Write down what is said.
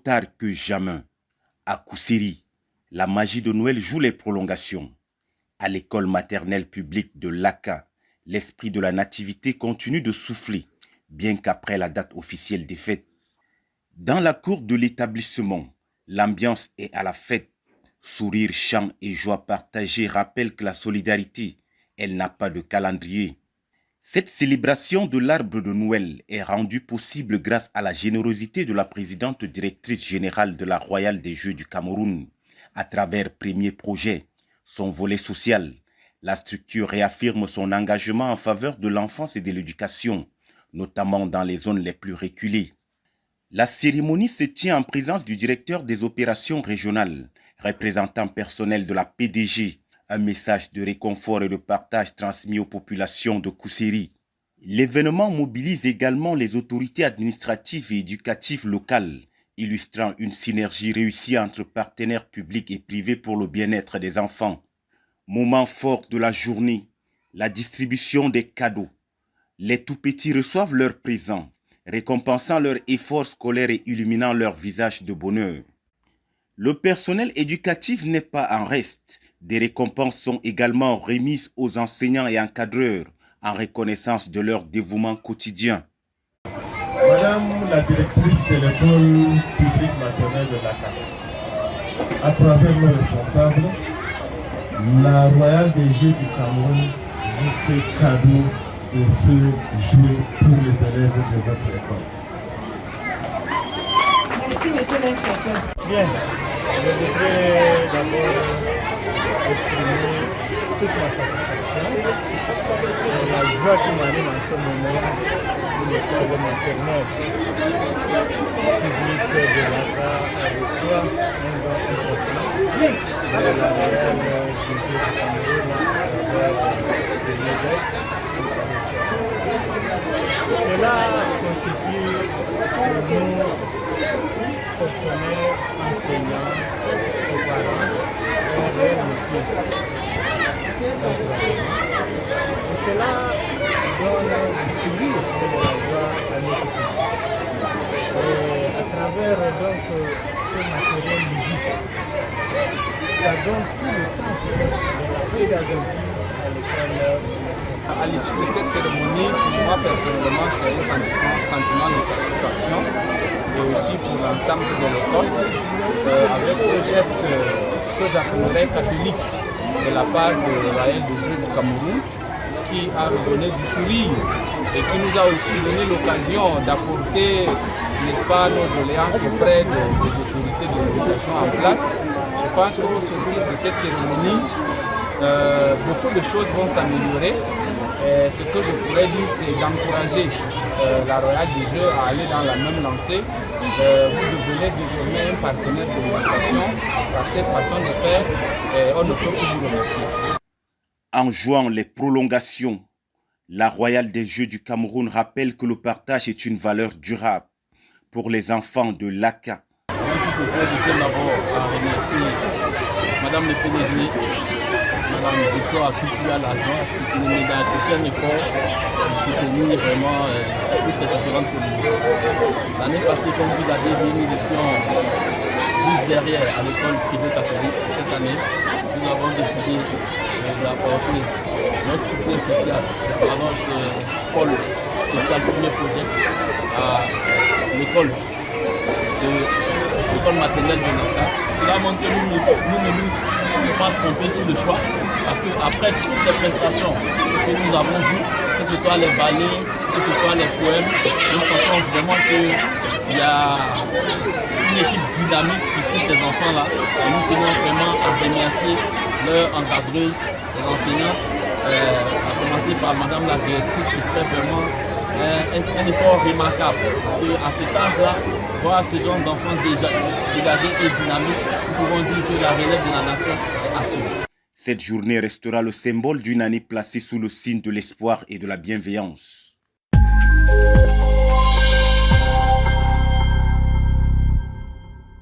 tard que jamais. À Kousséri, la magie de Noël joue les prolongations. À l'école maternelle publique de Laka, l'esprit de la nativité continue de souffler, bien qu'après la date officielle des fêtes. Dans la cour de l'établissement, l'ambiance est à la fête. Sourire, chant et joie partagée rappellent que la solidarité, elle n'a pas de calendrier. Cette célébration de l'arbre de Noël est rendue possible grâce à la générosité de la présidente directrice générale de la Royale des Jeux du Cameroun. À travers Premier Projet, son volet social, la structure réaffirme son engagement en faveur de l'enfance et de l'éducation, notamment dans les zones les plus reculées. La cérémonie se tient en présence du directeur des opérations régionales, représentant personnel de la PDG, un message de réconfort et de partage transmis aux populations de Kousséri. L'événement mobilise également les autorités administratives et éducatives locales, illustrant une synergie réussie entre partenaires publics et privés pour le bien-être des enfants. Moment fort de la journée, la distribution des cadeaux. Les tout-petits reçoivent leurs présents, récompensant leurs efforts scolaires et illuminant leur visage de bonheur. Le personnel éducatif n'est pas en reste. Des récompenses sont également remises aux enseignants et encadreurs en reconnaissance de leur dévouement quotidien. Madame la directrice de l'école publique maternelle de Dakar, à travers nos responsables, la Royale des Jeux du Cameroun vous fait cadeau de ce jeu pour les élèves de votre école. Merci, monsieur l'inspecteur. Bien, je voudrais d'abord exprimer toute ma satisfaction et la joie qui m'anime en ce moment pour l'école maternelle publique de Laka reçoit un grand impression de la Royale des Jeux du Cameroun à travers des évêques. Cela constitue pour nous, personnels, enseignants, aux parents, un réel motif d'encouragement. Et cela donne du suivi de la joie à notre public. Et à travers donc ce matériel ludique, ça donne tout le sens de la pédagogie à l'école. À l'issue de cette cérémonie, pour moi personnellement, c'est un sentiment de satisfaction et aussi pour l'ensemble de l'école, avec ce geste que j'appellerais catholique de la part de la Royale des Jeux du Cameroun, qui a redonné du sourire et qui nous a aussi donné l'occasion d'apporter, n'est-ce pas, nos doléances auprès des autorités de l'éducation en place. Je pense qu'au sortir de cette cérémonie, beaucoup de choses vont s'améliorer. Ce que je pourrais dire, c'est d'encourager la Royale des Jeux à aller dans la même lancée. Vous devenez désormais un partenaire de l'éducation. Par cette façon de faire, on ne peut que vous remercier. En jouant les prolongations, la Royale des Jeux du Cameroun rappelle que le partage est une valeur durable pour les enfants de Laka. Je tiens d'abord à remercier Madame le PDG, Madame Victoire Cultura Lazon, qui nous met dans un effort de soutenir vraiment toutes les différentes communautés. L'année passée, comme vous avez vu, nous étions juste derrière à l'école privée catholique. Cette année, nous avons décidé d'apporter notre soutien social à notre pôle social Premier Projet à l'école maternelle de Laka. Cela montre que nous ne sommes pas trompés sur le choix, parce qu'après toutes les prestations que nous avons vues, que ce soit les ballets, que ce soit les poèmes, nous sentons vraiment qu'il y a une équipe dynamique qui suit ces enfants-là. Et nous tenons vraiment à remercier leurs encadreuses, les enseignantes, à commencer par Madame la directrice qui fait vraiment un effort remarquable. Parce qu'à cet âge-là, voir ce genre d'enfants déjà dégagés et dynamiques, nous pouvons dire que la relève de la nation est assurée. Cette journée restera le symbole d'une année placée sous le signe de l'espoir et de la bienveillance.